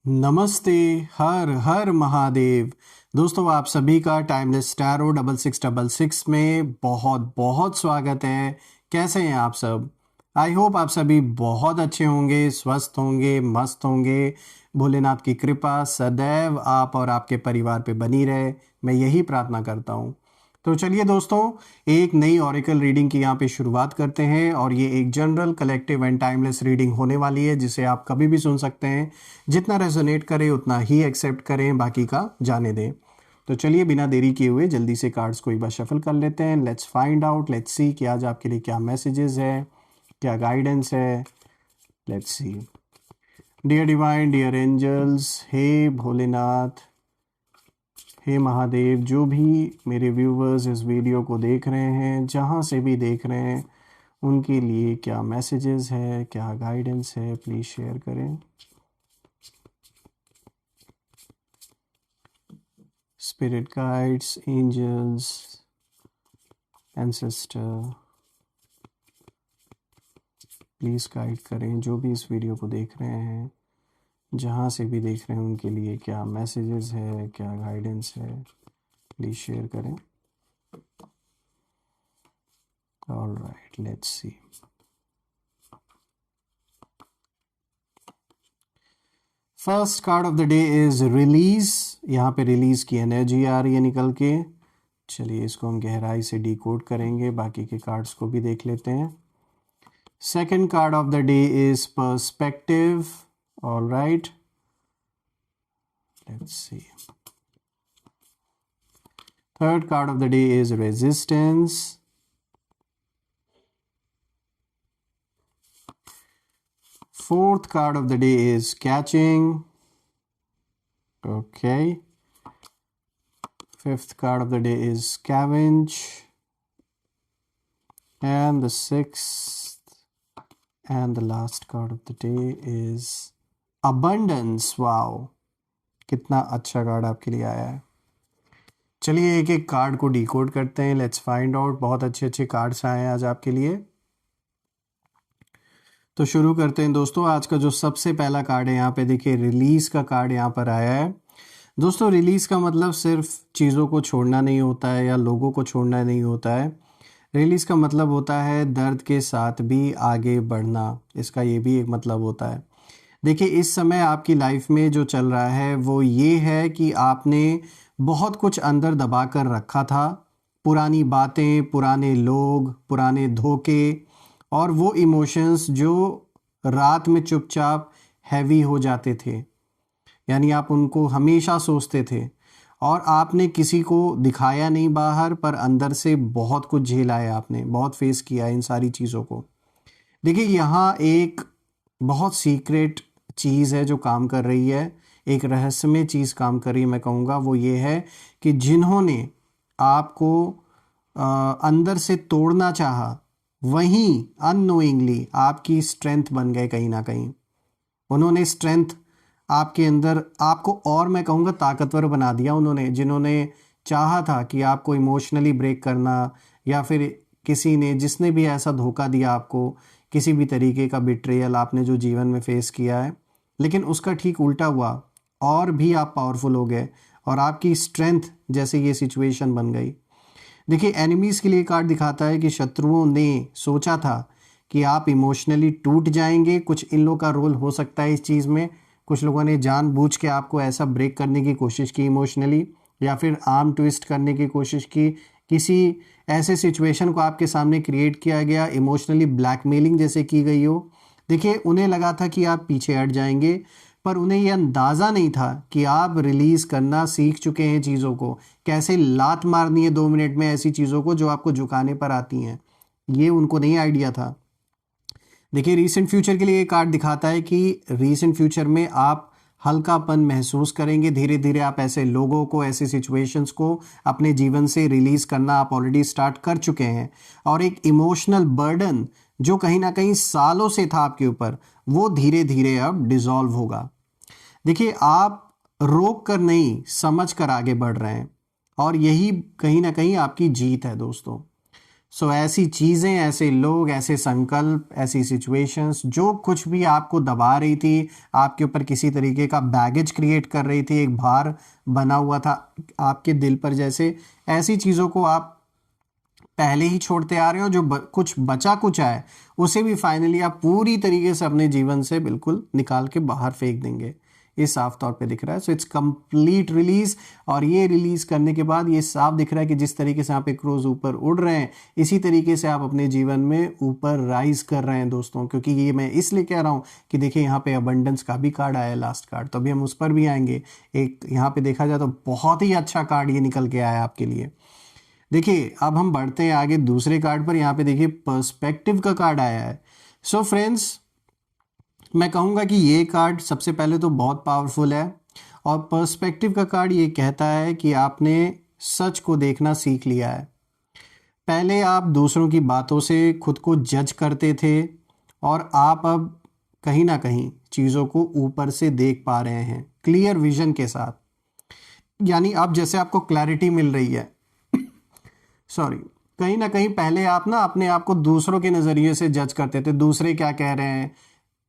नमस्ते। हर हर महादेव। दोस्तों, आप सभी का टाइमलेस टैरो 6666 में बहुत बहुत स्वागत है। कैसे हैं आप सब? आई होप आप सभी बहुत अच्छे होंगे, स्वस्थ होंगे, मस्त होंगे। भोलेनाथ की कृपा सदैव आप और आपके परिवार पे बनी रहे, मैं यही प्रार्थना करता हूँ। तो चलिए दोस्तों, एक नई ऑरिकल रीडिंग की यहाँ पे शुरुआत करते हैं। और ये एक general, collective and timeless reading होने वाली है, जिसे आप कभी भी सुन सकते हैं। जितना रेजोनेट करे उतना ही एक्सेप्ट करें, बाकी का जाने दें। तो चलिए बिना देरी किए हुए जल्दी से कार्ड्स को एक बार शफल कर लेते हैं। Let's find out, let's see कि आज आपके लिए क्या मैसेजेस है, क्या गाइडेंस है। Let's see. Dear divine, dear angels, हे भोलेनाथ, हे महादेव, जो भी मेरे व्यूवर्स इस वीडियो को देख रहे हैं, जहाँ से भी देख रहे हैं, उनके लिए क्या मैसेजेस है, क्या गाइडेंस है, प्लीज़ शेयर करें। Spirit guides, angels, ancestor, please guide करें जो भी इस वीडियो को देख रहे हैं, जहाँ से भी देख रहे हैं, उनके लिए क्या मैसेजेस है, क्या गाइडेंस है, प्लीज़ शेयर करें। Alright, let's see. First card of the day is release. यहाँ पे रिलीज की एनर्जी आ रही है निकल के। चलिए इसको हम गहराई से डिकोड करेंगे, बाकी के कार्ड्स को भी देख लेते हैं। Second card of the day is perspective. Alright, let's see. Third card of the day is resistance. Fourth card of the day is catching. Okay. Fifth card of the day is scavenge. And the sixth and the last card of the day is abundance. Wow. कितना अच्छा card आपके लिए आया है। चलिए एक एक card को डिकोड करते हैं। Let's find out. बहुत अच्छे अच्छे कार्ड्स आए हैं आज आपके लिए। तो शुरू करते हैं दोस्तों। आज का जो सबसे पहला कार्ड है, यहाँ पे देखिए रिलीज का कार्ड यहाँ पर आया है। दोस्तों, रिलीज का मतलब सिर्फ चीज़ों को छोड़ना नहीं होता है या लोगों को छोड़ना नहीं होता है। रिलीज का मतलब होता है दर्द के साथ भी आगे बढ़ना। इसका ये भी एक मतलब होता है। देखिए, इस समय आपकी लाइफ में जो चल रहा है वो ये है कि आपने बहुत कुछ अंदर दबा कर रखा था। पुरानी बातें, पुराने लोग, पुराने धोखे और वो इमोशंस जो रात में चुपचाप हैवी हो जाते थे, यानी आप उनको हमेशा सोचते थे और आपने किसी को दिखाया नहीं बाहर, पर अंदर से बहुत कुछ झेला है आपने, बहुत फेस किया है इन सारी चीज़ों को। देखिए, यहाँ एक बहुत सीक्रेट चीज़ है जो काम कर रही है, एक रहस्यमय चीज़ काम कर रही है। मैं कहूँगा वो ये है कि जिन्होंने आपको अंदर से तोड़ना चाहा, वहीं अननोइंगली आपकी स्ट्रेंथ बन गए कहीं ना कहीं। उन्होंने स्ट्रेंथ आपके अंदर आपको, और मैं कहूँगा ताकतवर बना दिया उन्होंने। जिन्होंने चाहा था कि आपको इमोशनली ब्रेक करना, या फिर किसी ने, जिसने भी ऐसा धोखा दिया आपको, किसी भी तरीके का बिट्रेयल आपने जो जीवन में फेस किया है, लेकिन उसका ठीक उल्टा हुआ और भी आप पावरफुल हो गए और आपकी स्ट्रेंथ जैसे ये सिचुएशन बन गई। देखिए, एनिमीज़ के लिए कार्ड दिखाता है कि शत्रुओं ने सोचा था कि आप इमोशनली टूट जाएंगे। कुछ इन लोगों का रोल हो सकता है इस चीज़ में। कुछ लोगों ने जानबूझ के आपको ऐसा ब्रेक करने की कोशिश की इमोशनली, या फिर आर्म ट्विस्ट करने की कोशिश की। किसी ऐसे सिचुएशन को आपके सामने क्रिएट किया गया, इमोशनली ब्लैकमेलिंग जैसे की गई हो। देखिए, उन्हें लगा था कि आप पीछे हट जाएंगे, पर उन्हें यह अंदाज़ा नहीं था कि आप रिलीज़ करना सीख चुके हैं चीज़ों को, कैसे लात मारनी है 2 मिनट में ऐसी चीज़ों को जो आपको झुकाने पर आती हैं। ये उनको नहीं आइडिया था। देखिए, रीसेंट फ्यूचर के लिए ये कार्ड दिखाता है कि रीसेंट फ्यूचर में आप हल्कापन महसूस करेंगे। धीरे धीरे आप ऐसे लोगों को, ऐसे सिचुएशंस को अपने जीवन से रिलीज़ करना आप ऑलरेडी स्टार्ट कर चुके हैं। और एक इमोशनल बर्डन जो कहीं ना कहीं सालों से था आपके ऊपर, वो धीरे धीरे अब डिसॉल्व होगा। देखिए, आप रोक कर नहीं, समझ कर आगे बढ़ रहे हैं, और यही कहीं ना कहीं आपकी जीत है दोस्तों। सो ऐसी चीज़ें, ऐसे लोग, ऐसे संकल्प, ऐसी सिचुएशंस जो कुछ भी आपको दबा रही थी, आपके ऊपर किसी तरीके का बैगेज क्रिएट कर रही थी, एक भार बना हुआ था आपके दिल पर, जैसे ऐसी चीज़ों को आप पहले ही छोड़ते आ रहे हो। जो कुछ बचा कुछ है उसे भी फाइनली आप पूरी तरीके से अपने जीवन से बिल्कुल निकाल के बाहर फेंक देंगे। ये साफ तौर पे दिख रहा है। So it's complete release. और ये रिलीज करने के बाद ये साफ दिख रहा है कि जिस तरीके से आप एक रोज ऊपर उड़ रहे हैं, इसी तरीके से आप अपने जीवन में ऊपर राइज कर रहे हैं दोस्तों। क्योंकि ये मैं इसलिए कह रहा हूँ कि देखिए यहाँ पे अबंडेंस का भी कार्ड आया है, लास्ट कार्ड, तो अभी हम उस पर भी आएंगे। एक यहाँ पे देखा जाए तो बहुत ही अच्छा कार्ड ये निकल के आया आपके लिए। देखिए अब हम बढ़ते हैं आगे दूसरे कार्ड पर। यहाँ पे देखिए पर्सपेक्टिव का कार्ड आया है। सो फ्रेंड्स, मैं कहूँगा कि ये कार्ड सबसे पहले तो बहुत पावरफुल है। और पर्सपेक्टिव का कार्ड ये कहता है कि आपने सच को देखना सीख लिया है। पहले आप दूसरों की बातों से खुद को जज करते थे, और आप अब कहीं ना कहीं चीज़ों को ऊपर से देख पा रहे हैं, क्लियर विजन के साथ। यानी अब जैसे आपको क्लैरिटी मिल रही है सॉरी, कहीं ना कहीं पहले आप ना अपने आप को दूसरों के नज़रिए से जज करते थे, दूसरे क्या कह रहे हैं,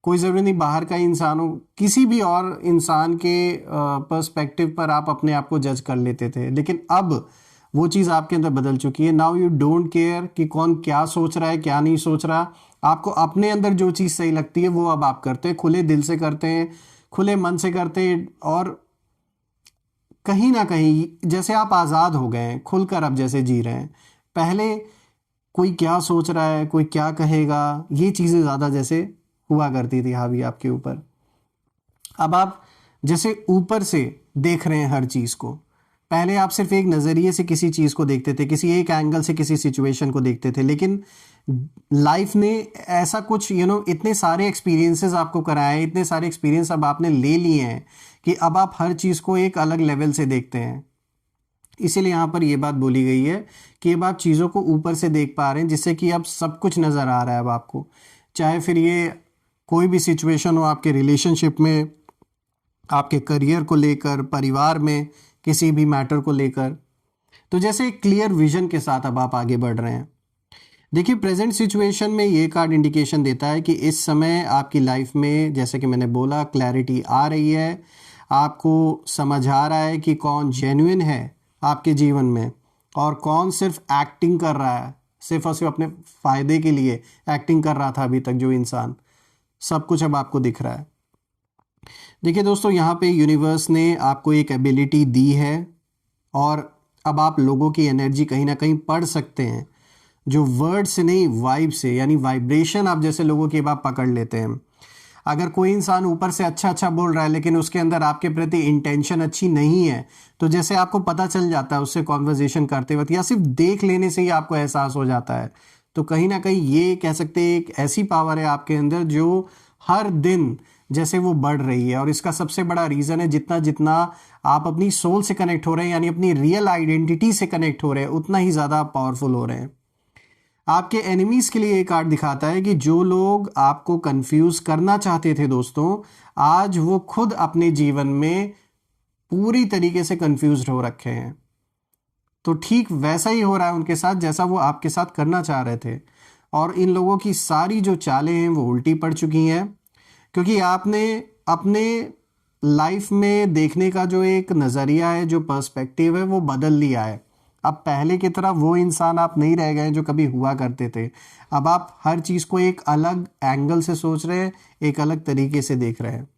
कोई ज़रूरी नहीं बाहर का इंसान हो, किसी भी और इंसान के पर्सपेक्टिव पर आप अपने आप को जज कर लेते थे। लेकिन अब वो चीज़ आपके अंदर बदल चुकी है। नाउ यू डोंट केयर कि कौन क्या सोच रहा है, क्या नहीं सोच रहा। आपको अपने अंदर जो चीज़ सही लगती है वो अब आप करते हैं, खुले दिल से करते हैं, खुले मन से करते हैं। और कहीं ना कहीं जैसे आप आज़ाद हो गए हैं, खुलकर अब जैसे जी रहे हैं। पहले कोई क्या सोच रहा है, कोई क्या कहेगा, ये चीज़ें ज़्यादा जैसे हुआ करती थी हावी आपके ऊपर। अब आप जैसे ऊपर से देख रहे हैं हर चीज़ को। पहले आप सिर्फ एक नज़रिए से किसी चीज़ को देखते थे, किसी एक एंगल से किसी सिचुएशन को देखते थे। लेकिन लाइफ ने ऐसा कुछ इतने सारे एक्सपीरियंसेस आपको कराए, इतने सारे एक्सपीरियंस अब आपने ले लिए हैं कि अब आप हर चीज़ को एक अलग लेवल से देखते हैं। इसीलिए यहाँ पर यह बात बोली गई है कि अब आप चीज़ों को ऊपर से देख पा रहे हैं, जिससे कि अब सब कुछ नज़र आ रहा है अब आपको। चाहे फिर ये कोई भी सिचुएशन हो, आपके रिलेशनशिप में, आपके करियर को लेकर, परिवार में किसी भी मैटर को लेकर। तो जैसे एक क्लियर विजन के साथ अब आप आगे बढ़ रहे हैं। देखिए प्रेजेंट सिचुएशन में ये कार्ड इंडिकेशन देता है कि इस समय आपकी लाइफ में, जैसे कि मैंने बोला, क्लैरिटी आ रही है। आपको समझ आ रहा है कि कौन जेन्युइन है आपके जीवन में और कौन सिर्फ एक्टिंग कर रहा है, सिर्फ और सिर्फ अपने फ़ायदे के लिए एक्टिंग कर रहा था अभी तक जो इंसान। सब कुछ अब आपको दिख रहा है। देखिए दोस्तों, यहाँ पे यूनिवर्स ने आपको एक एबिलिटी दी है, और अब आप लोगों की एनर्जी कहीं ना कहीं पढ़ सकते हैं, जो वर्ड से नहीं वाइब से, यानी वाइब्रेशन आप जैसे लोगों की आप पकड़ लेते हैं। अगर कोई इंसान ऊपर से अच्छा अच्छा बोल रहा है लेकिन उसके अंदर आपके प्रति इंटेंशन अच्छी नहीं है, तो जैसे आपको पता चल जाता है उससे कॉन्वर्जेशन करते वक्त, या सिर्फ देख लेने से ही आपको एहसास हो जाता है। तो कहीं ना कहीं ये कह सकते हैं एक ऐसी पावर है आपके अंदर जो हर दिन जैसे वो बढ़ रही है। और इसका सबसे बड़ा रीज़न है जितना जितना आप अपनी सोल से कनेक्ट हो रहे हैं, यानी अपनी रियल आइडेंटिटी से कनेक्ट हो रहे हैं, उतना ही ज़्यादा पावरफुल हो रहे हैं। आपके एनिमीज के लिए ये कार्ड दिखाता है कि जो लोग आपको कंफ्यूज करना चाहते थे दोस्तों, आज वो खुद अपने जीवन में पूरी तरीके से कंफ्यूज हो रखे हैं। तो ठीक वैसा ही हो रहा है उनके साथ जैसा वो आपके साथ करना चाह रहे थे। और इन लोगों की सारी जो चालें हैं वो उल्टी पड़ चुकी हैं, क्योंकि आपने अपने लाइफ में देखने का जो एक नज़रिया है, जो पर्सपेक्टिव है, वो बदल लिया है। अब पहले की तरह वो इंसान आप नहीं रह गए जो कभी हुआ करते थे। अब आप हर चीज़ को एक अलग एंगल से सोच रहे हैं, एक अलग तरीके से देख रहे हैं।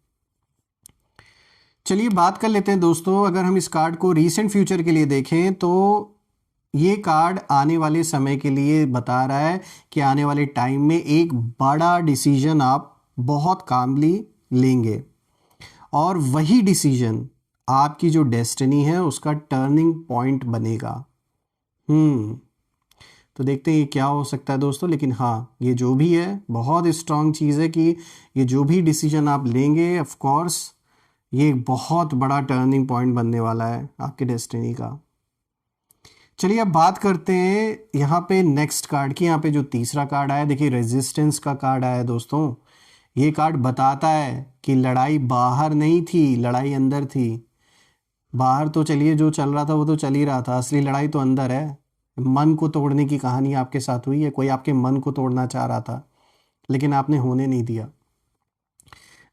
चलिए बात कर लेते हैं दोस्तों, अगर हम इस कार्ड को रीसेंट फ्यूचर के लिए देखें तो ये कार्ड आने वाले समय के लिए बता रहा है कि आने वाले टाइम में एक बड़ा डिसीजन आप बहुत कामली लेंगे, और वही डिसीजन आपकी जो डेस्टिनी है उसका टर्निंग पॉइंट बनेगा। तो देखते हैं ये क्या हो सकता है दोस्तों। लेकिन हाँ, ये जो भी है बहुत स्ट्रांग चीज़ है कि ये जो भी डिसीजन आप लेंगे, ऑफ कोर्स ये एक बहुत बड़ा टर्निंग पॉइंट बनने वाला है आपके डेस्टिनी का। चलिए अब बात करते हैं यहाँ पे नेक्स्ट कार्ड की। यहाँ पे जो तीसरा कार्ड आया, देखिए रेजिस्टेंस का कार्ड आया है दोस्तों। ये कार्ड बताता है कि लड़ाई बाहर नहीं थी, लड़ाई अंदर थी। बाहर तो चलिए जो चल रहा था वो तो चल ही रहा था, असली लड़ाई तो अंदर है। मन को तोड़ने की कहानी आपके साथ हुई है, कोई आपके मन को तोड़ना चाह रहा था लेकिन आपने होने नहीं दिया।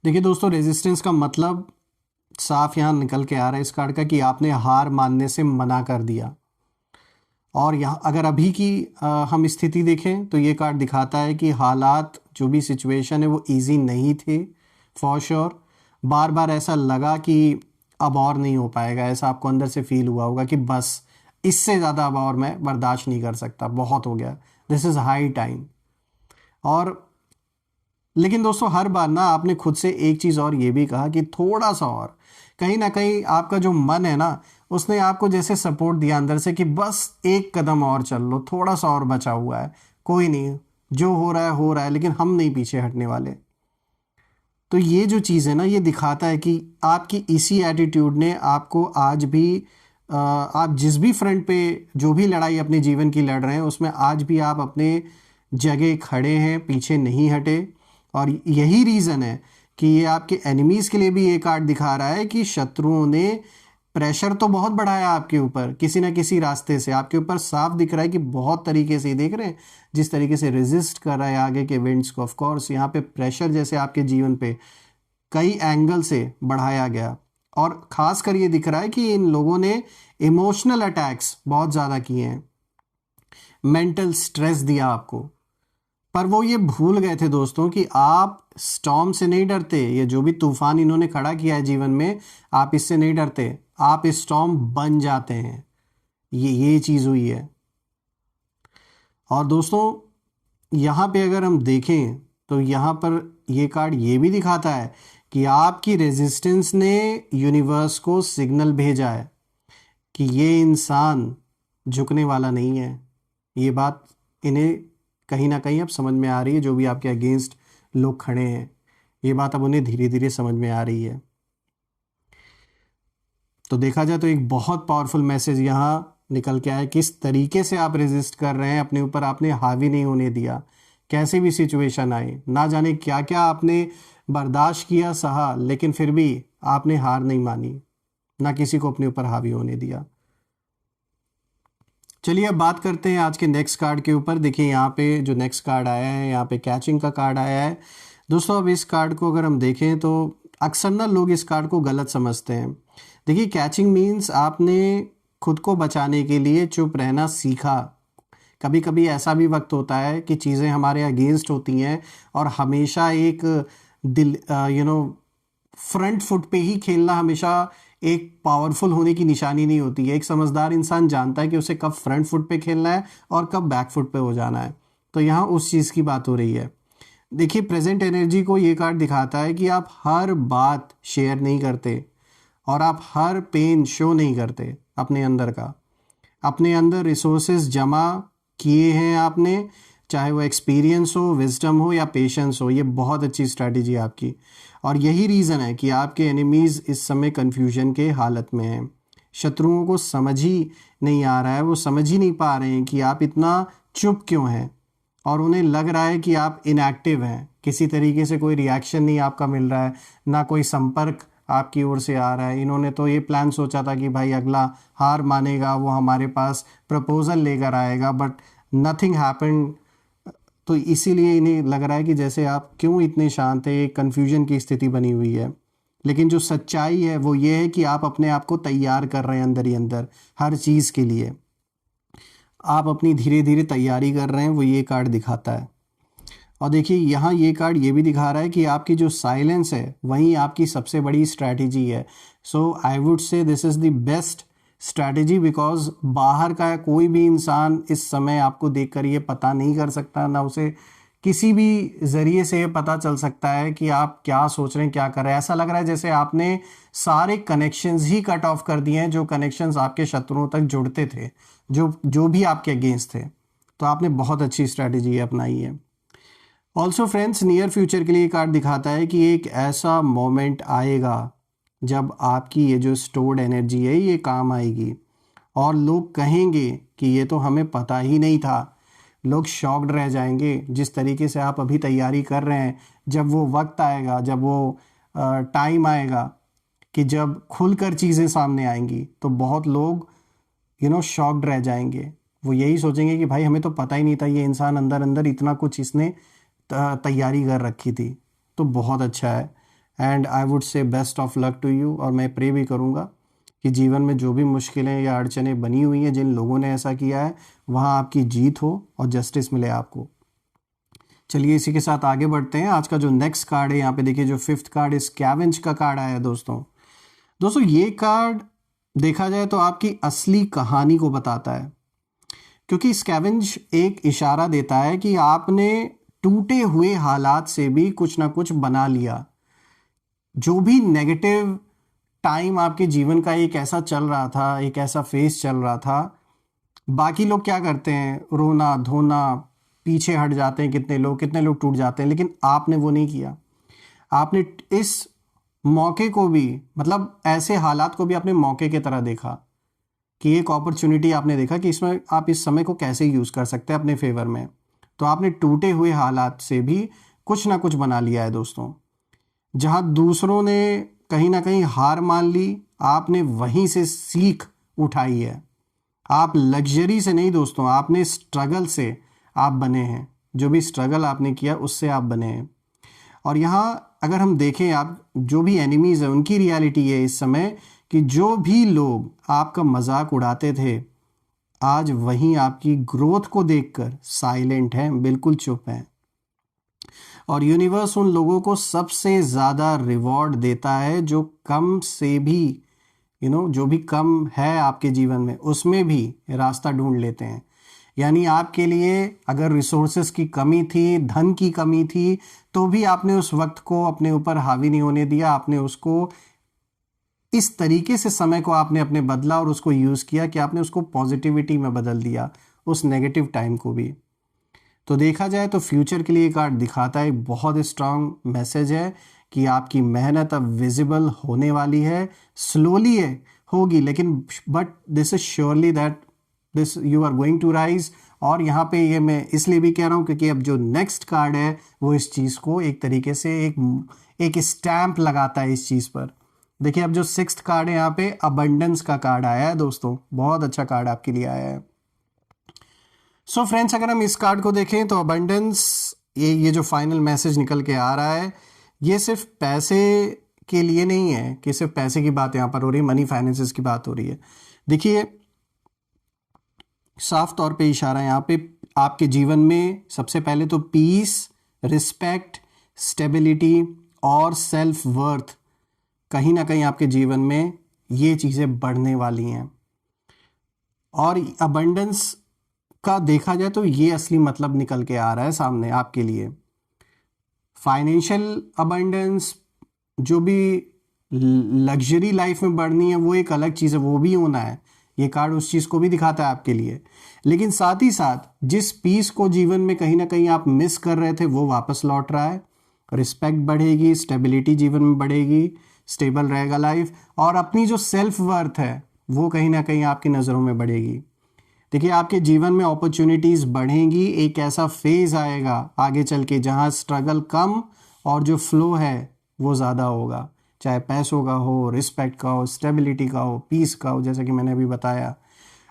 देखिए दोस्तों, रेजिस्टेंस का मतलब साफ यहाँ निकल के आ रहा है इस कार्ड का कि आपने हार मानने से मना कर दिया। और यहाँ अगर अभी की हम स्थिति देखें तो ये कार्ड दिखाता है कि हालात, जो भी सिचुएशन है वो इजी नहीं थे फॉर श्योर। बार बार ऐसा लगा कि अब और नहीं हो पाएगा, ऐसा आपको अंदर से फील हुआ होगा कि बस इससे ज़्यादा अब और मैं बर्दाश्त नहीं कर सकता, बहुत हो गया, दिस इज़ हाई टाइम। और लेकिन दोस्तों हर बार ना आपने खुद से एक चीज़ और ये भी कहा कि थोड़ा सा और, कहीं ना कहीं आपका जो मन है ना उसने आपको जैसे सपोर्ट दिया अंदर से कि बस एक कदम और चल लो, थोड़ा सा और बचा हुआ है, कोई नहीं, जो हो रहा है लेकिन हम नहीं पीछे हटने वाले। तो ये जो चीज़ है ना ये दिखाता है कि आपकी इसी एटीट्यूड ने आपको आज भी आप जिस भी फ्रंट पे जो भी लड़ाई अपने जीवन की लड़ रहे हैं उसमें आज भी आप अपने जगह खड़े हैं, पीछे नहीं हटे। और यही रीज़न है कि ये आपके एनिमीज़ के लिए भी ये कार्ड दिखा रहा है कि शत्रुओं ने प्रेशर तो बहुत बढ़ाया आपके ऊपर, किसी ना किसी रास्ते से आपके ऊपर साफ दिख रहा है कि बहुत तरीके से, देख रहे हैं जिस तरीके से रेजिस्ट कर रहा है आगे के इवेंट्स को। ऑफ कोर्स यहाँ पे प्रेशर जैसे आपके जीवन पे कई एंगल से बढ़ाया गया, और ख़ास कर ये दिख रहा है कि इन लोगों ने इमोशनल अटैक्स बहुत ज़्यादा किए हैं, मेंटल स्ट्रेस दिया आपको। पर वो ये भूल गए थे दोस्तों कि आप स्टॉर्म से नहीं डरते, ये जो भी तूफान इन्होंने खड़ा किया है जीवन में आप इससे नहीं डरते, आप स्टॉर्म बन जाते हैं। ये चीज़ हुई है। और दोस्तों यहाँ पे अगर हम देखें तो यहाँ पर ये कार्ड ये भी दिखाता है कि आपकी रेजिस्टेंस ने यूनिवर्स को सिग्नल भेजा है कि ये इंसान झुकने वाला नहीं है। ये बात इन्हें कहीं ना कहीं अब समझ में आ रही है, जो भी आपके अगेंस्ट लोग खड़े हैं ये बात अब उन्हें धीरे धीरे समझ में आ रही है। तो देखा जाए तो एक बहुत पावरफुल मैसेज यहाँ निकल के आया, किस तरीके से आप रेजिस्ट कर रहे हैं, अपने ऊपर आपने हावी नहीं होने दिया, कैसे भी सिचुएशन आए, ना जाने क्या क्या आपने बर्दाश्त किया, सहा, लेकिन फिर भी आपने हार नहीं मानी, ना किसी को अपने ऊपर हावी होने दिया। चलिए अब बात करते हैं आज के नेक्स्ट कार्ड के ऊपर। देखिए यहाँ पे जो नेक्स्ट कार्ड आया है, यहाँ पे कैचिंग का कार्ड आया है दोस्तों। अब इस कार्ड को अगर हम देखें तो अक्सर ना लोग इस कार्ड को गलत समझते हैं। देखिए कैचिंग मीन्स आपने खुद को बचाने के लिए चुप रहना सीखा। कभी कभी ऐसा भी वक्त होता है कि चीज़ें हमारे अगेंस्ट होती हैं और हमेशा एक दिल फ्रंट फुट पे ही खेलना हमेशा एक पावरफुल होने की निशानी नहीं होती है। एक समझदार इंसान जानता है कि उसे कब फ्रंट फुट पे खेलना है और कब बैक फुट पे हो जाना है। तो यहाँ उस चीज़ की बात हो रही है। देखिए प्रेजेंट एनर्जी को ये कार्ड दिखाता है कि आप हर बात शेयर नहीं करते और आप हर पेन शो नहीं करते अपने अंदर का। अपने अंदर रिसोर्सेज जमा किए हैं आपने, चाहे वो एक्सपीरियंस हो, विजडम हो या पेशेंस हो, ये बहुत अच्छी स्ट्रैटेजी है आपकी। और यही रीज़न है कि आपके एनिमीज़ इस समय कन्फ्यूजन के हालत में हैं। शत्रुओं को समझ ही नहीं आ रहा है, वो समझ ही नहीं पा रहे हैं कि आप इतना चुप क्यों हैं, और उन्हें लग रहा है कि आप इनएक्टिव हैं, किसी तरीके से कोई रिएक्शन नहीं आपका मिल रहा है, ना कोई संपर्क आपकी ओर से आ रहा है। इन्होंने तो ये प्लान सोचा था कि भाई अगला हार मानेगा वो हमारे पास प्रपोज़ल लेकर आएगा, बट नथिंग हैपेंड। तो इसीलिए इन्हें लग रहा है कि जैसे आप क्यों इतने शांत हैं, एक कन्फ्यूजन की स्थिति बनी हुई है। लेकिन जो सच्चाई है वो ये है कि आप अपने आप को तैयार कर रहे हैं अंदर ही अंदर हर चीज़ के लिए। आप अपनी धीरे धीरे तैयारी कर रहे हैं, वो ये कार्ड दिखाता है। और देखिए यहाँ ये कार्ड ये भी दिखा रहा है कि आपकी जो साइलेंस है वहीं आपकी सबसे बड़ी स्ट्रैटेजी है। So I would say this is the best strategy, because बाहर का कोई भी इंसान इस समय आपको देखकर ये पता नहीं कर सकता, ना उसे किसी भी ज़रिए से ये पता चल सकता है कि आप क्या सोच रहे हैं, क्या कर रहे हैं। ऐसा लग रहा है जैसे आपने सारे कनेक्शंस ही कट ऑफ कर दिए हैं, जो कनेक्शंस आपके शत्रुओं तक जुड़ते थे, जो भी आपके अगेंस्ट थे। तो आपने बहुत अच्छी स्ट्रैटेजी अपनाई है। ऑल्सो फ्रेंड्स, नियर फ्यूचर के लिए कार्ड दिखाता है कि एक ऐसा मोमेंट आएगा जब आपकी ये जो स्टोर्ड एनर्जी है ये काम आएगी, और लोग कहेंगे कि ये तो हमें पता ही नहीं था। लोग शॉक्ड रह जाएंगे जिस तरीके से आप अभी तैयारी कर रहे हैं। जब वो वक्त आएगा, जब वो टाइम आएगा कि जब खुलकर चीज़ें सामने आएंगी, तो बहुत लोग शॉक्ड रह जाएंगे। वो यही सोचेंगे कि भाई हमें तो पता ही नहीं था ये इंसान अंदर अंदर इतना कुछ इसने तैयारी कर रखी थी। तो बहुत अच्छा है and I would say best of luck to you. और मैं प्रे भी करूँगा कि जीवन में जो भी मुश्किलें या अड़चनें बनी हुई हैं, जिन लोगों ने ऐसा किया है, वहाँ आपकी जीत हो और जस्टिस मिले आपको। चलिए इसी के साथ आगे बढ़ते हैं। आज का जो नेक्स्ट कार्ड है यहाँ पे देखिए, जो फिफ्थ कार्ड स्कैवेंज का कार्ड आया है दोस्तों। दोस्तों ये कार्ड देखा जाए तो आपकी असली कहानी को बताता है, क्योंकि स्कैवेंज एक इशारा देता है कि आपने टूटे हुए हालात से भी कुछ ना कुछ बना लिया। जो भी नेगेटिव टाइम आपके जीवन का एक ऐसा चल रहा था, एक ऐसा फेस चल रहा था, बाकी लोग क्या करते हैं, रोना धोना, पीछे हट जाते हैं, कितने लोग टूट जाते हैं, लेकिन आपने वो नहीं किया। आपने इस मौके को भी, मतलब ऐसे हालात को भी आपने मौके की तरह देखा, कि एक अपॉर्चुनिटी आपने देखा कि इसमें आप इस समय को कैसे यूज़ कर सकते हैं अपने फेवर में। तो आपने टूटे हुए हालात से भी कुछ ना कुछ बना लिया है दोस्तों। जहाँ दूसरों ने कहीं ना कहीं हार मान ली, आपने वहीं से सीख उठाई है। आप लग्जरी से नहीं दोस्तों, आपने स्ट्रगल से आप बने हैं। जो भी स्ट्रगल आपने किया उससे आप बने हैं। और यहाँ अगर हम देखें, आप जो भी एनिमीज़ हैं उनकी रियलिटी है इस समय कि जो भी लोग आपका मजाक उड़ाते थे, आज वहीं आपकी ग्रोथ को देखकर साइलेंट हैं, बिल्कुल चुप हैं। और यूनिवर्स उन लोगों को सबसे ज़्यादा रिवॉर्ड देता है जो कम से भी जो भी कम है आपके जीवन में, उसमें भी रास्ता ढूंढ लेते हैं। यानी आपके लिए अगर रिसोर्सेस की कमी थी, धन की कमी थी, तो भी आपने उस वक्त को अपने ऊपर हावी नहीं होने दिया। आपने उसको इस तरीके से, समय को आपने अपने बदला और उसको यूज़ किया कि आपने उसको पॉजिटिविटी में बदल दिया, उस नेगेटिव टाइम को भी। तो देखा जाए तो फ्यूचर के लिए कार्ड दिखाता है, बहुत स्ट्रांग मैसेज है कि आपकी मेहनत अब विजिबल होने वाली है। स्लोली है, होगी, लेकिन but this is surely that this you are going to rise. और यहाँ पे ये मैं इसलिए भी कह रहा हूँ क्योंकि अब जो नेक्स्ट कार्ड है वो इस चीज़ को एक तरीके से एक स्टैंप लगाता है इस चीज़ पर। देखिए अब जो सिक्स्थ कार्ड है यहाँ पे अबंडेंस का कार्ड आया है दोस्तों, बहुत अच्छा कार्ड आपके लिए आया है। सो फ्रेंड्स, अगर हम इस कार्ड को देखें तो अबंडेंस, ये जो फाइनल मैसेज निकल के आ रहा है, ये सिर्फ पैसे के लिए नहीं है कि सिर्फ पैसे की बात यहाँ पर हो रही है, मनी फाइनेंसेस की बात हो रही है। देखिए साफ तौर पे इशारा यहाँ पे आपके जीवन में सबसे पहले तो पीस, रिस्पेक्ट, स्टेबिलिटी और सेल्फ वर्थ, कहीं ना कहीं आपके जीवन में ये चीज़ें बढ़ने वाली हैं। और अबंडेंस का देखा जाए तो ये असली मतलब निकल के आ रहा है सामने आपके लिए। फाइनेंशियल अबंडेंस, जो भी लग्जरी लाइफ में बढ़नी है वो एक अलग चीज़ है, वो भी होना है। ये कार्ड उस चीज़ को भी दिखाता है आपके लिए। लेकिन साथ ही साथ जिस पीस को जीवन में कहीं ना कहीं आप मिस कर रहे थे वो वापस लौट रहा है। रिस्पेक्ट बढ़ेगी, स्टेबिलिटी जीवन में बढ़ेगी, स्टेबल रहेगा लाइफ, और अपनी जो सेल्फ वर्थ है वो कहीं ना कहीं आपकी नज़रों में बढ़ेगी। देखिए आपके जीवन में अपॉर्चुनिटीज़ बढ़ेंगी। एक ऐसा फेज़ आएगा आगे चल के जहाँ स्ट्रगल कम और जो फ्लो है वो ज़्यादा होगा, चाहे पैसों का हो, रिस्पेक्ट का हो, स्टेबिलिटी का हो, पीस का हो, जैसा कि मैंने अभी बताया।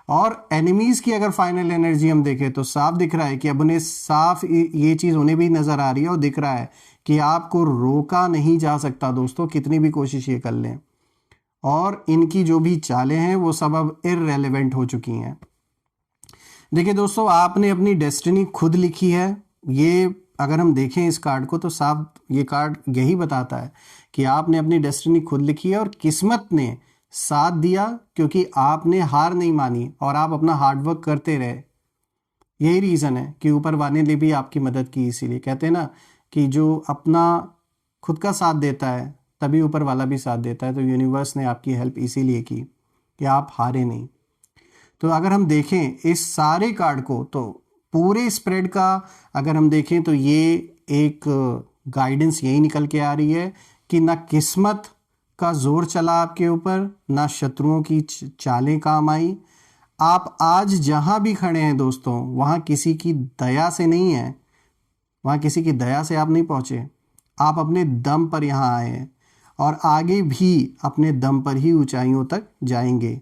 और एनिमीज़ की अगर फाइनल एनर्जी हम देखें तो साफ दिख रहा है कि अब उन्हें साफ ये चीज़ उन्हें भी नज़र आ रही है और दिख रहा है कि आपको रोका नहीं जा सकता दोस्तों, कितनी भी कोशिश ये कर लें। और इनकी जो भी चालें हैं वो सब अब इररेलेवेंट हो चुकी हैं। देखिए दोस्तों, आपने अपनी डेस्टिनी खुद लिखी है। ये अगर हम देखें इस कार्ड को तो साफ ये कार्ड यही बताता है कि आपने अपनी डेस्टिनी खुद लिखी है और किस्मत ने साथ दिया, क्योंकि आपने हार नहीं मानी और आप अपना हार्डवर्क करते रहे। यही रीज़न है कि ऊपर वाले ने भी आपकी मदद की। इसीलिए कहते हैं ना कि जो अपना खुद का साथ देता है तभी ऊपर वाला भी साथ देता है। तो यूनिवर्स ने आपकी हेल्प इसीलिए की कि आप हारे नहीं। तो अगर हम देखें इस सारे कार्ड को तो पूरे स्प्रेड का अगर हम देखें तो ये एक गाइडेंस यही निकल के आ रही है कि ना किस्मत का जोर चला आपके ऊपर, ना शत्रुओं की चालें काम आई। आप आज जहां भी खड़े हैं दोस्तों, वहां किसी की दया से नहीं है, वहां किसी की दया से आप नहीं पहुंचे। आप अपने दम पर यहाँ आए हैं और आगे भी अपने दम पर ही ऊंचाइयों तक जाएंगे।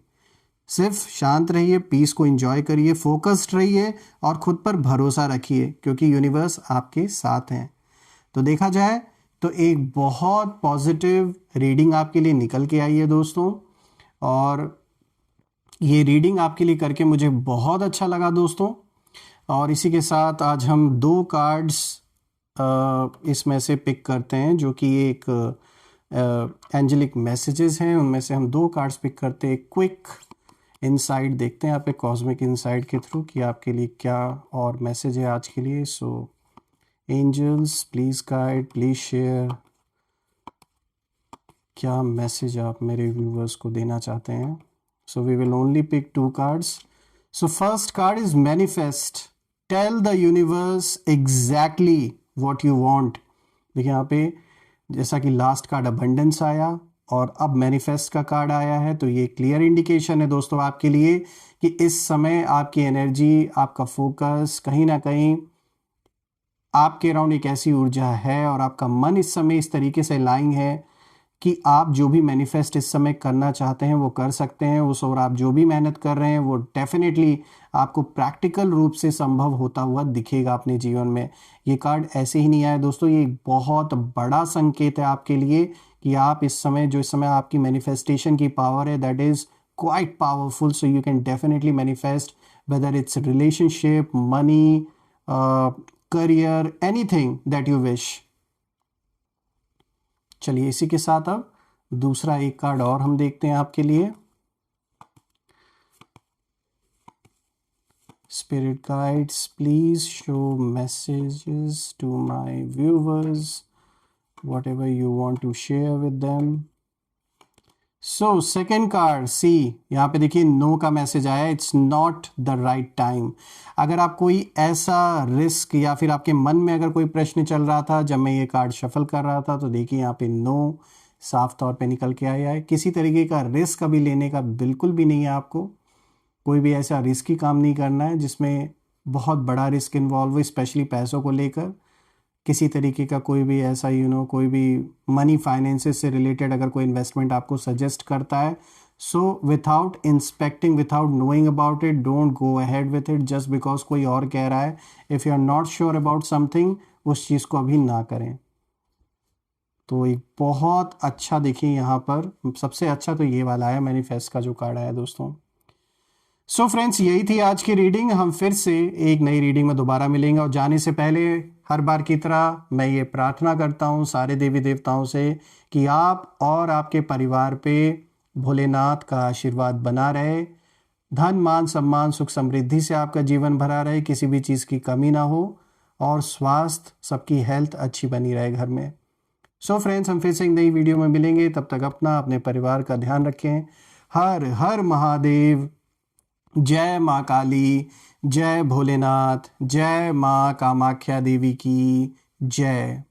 सिर्फ शांत रहिए, पीस को एंजॉय करिए, फोकस्ड रहिए और खुद पर भरोसा रखिए क्योंकि यूनिवर्स आपके साथ हैं। तो देखा जाए तो एक बहुत पॉजिटिव रीडिंग आपके लिए निकल के आई है दोस्तों, और ये रीडिंग आपके लिए करके मुझे बहुत अच्छा लगा दोस्तों। और इसी के साथ आज हम 2 कार्ड्स इसमें से पिक करते हैं जो कि एक एंजेलिक मैसेजेस हैं, उनमें से हम 2 कार्ड्स पिक करते हैं। क्विक इनसाइट देखते हैं यहाँ पे कॉस्मिक इनसाइट के थ्रू कि आपके लिए क्या और मैसेज है आज के लिए। So angels please guide, please share, क्या मैसेज आप मेरे व्यूवर्स को देना चाहते हैं। So we will only pick 2 cards. So first card is manifest, tell the universe exactly what you want. देखिए यहाँ पे जैसा कि लास्ट कार्ड अबंडेंस आया और अब मैनिफेस्ट का कार्ड आया है, तो ये क्लियर इंडिकेशन है दोस्तों आपके लिए कि इस समय आपकी एनर्जी, आपका फोकस कहीं ना कहीं आपके अराउंड एक ऐसी ऊर्जा है और आपका मन इस समय इस तरीके से लाइंग है कि आप जो भी मैनिफेस्ट इस समय करना चाहते हैं वो कर सकते हैं उस, और आप जो भी मेहनत कर रहे हैं वो डेफिनेटली आपको प्रैक्टिकल रूप से संभव होता हुआ दिखेगा अपने जीवन में। ये कार्ड ऐसे ही नहीं आया दोस्तों, ये एक बहुत बड़ा संकेत है आपके लिए कि आप इस समय, जो इस समय आपकी मैनिफेस्टेशन की पावर है that is quite powerful. So you can definitely manifest whether it's relationship, money, career, anything that you wish. चलिए इसी के साथ अब दूसरा एक कार्ड और हम देखते हैं आपके लिए। Spirit guides please show messages to my viewers, whatever you want to share with them. So second card C, यहाँ पे देखिए नो का मैसेज आया, it's not the right time. अगर आप कोई ऐसा रिस्क या फिर आपके मन में अगर कोई प्रश्न चल रहा था जब मैं ये कार्ड शफल कर रहा था, तो देखिए यहाँ पे नो साफ तौर पे निकल के आया है। किसी तरीके का रिस्क अभी लेने का बिल्कुल भी नहीं है आपको, कोई भी ऐसा रिस्की काम नहीं करना है जिसमें बहुत बड़ा रिस्क इन्वॉल्व हो, स्पेशली पैसों को लेकर। किसी तरीके का कोई भी ऐसा कोई भी मनी फाइनेंसेस से रिलेटेड अगर कोई इन्वेस्टमेंट आपको सजेस्ट करता है, so without inspecting, without knowing about it, don't go ahead with it just because कोई और कह रहा है। If you are not sure about something, उस चीज़ को अभी ना करें। तो एक बहुत अच्छा, देखिए यहाँ पर सबसे अच्छा तो ये वाला है, मैनिफेस्ट का जो कार्ड आया दोस्तों। सो फ्रेंड्स, यही थी आज की रीडिंग। हम फिर से एक नई रीडिंग में दोबारा मिलेंगे, और जाने से पहले हर बार की तरह मैं ये प्रार्थना करता हूँ सारे देवी देवताओं से कि आप और आपके परिवार पे भोलेनाथ का आशीर्वाद बना रहे, धन मान सम्मान सुख समृद्धि से आपका जीवन भरा रहे, किसी भी चीज़ की कमी ना हो, और स्वास्थ्य, सबकी हेल्थ अच्छी बनी रहे घर में। सो फ्रेंड्स, हम फिर से एक नई वीडियो में मिलेंगे, तब तक अपना अपने परिवार का ध्यान रखें। हर हर महादेव। जय माँ काली, जय भोलेनाथ, जय माँ कामाख्या देवी की जय।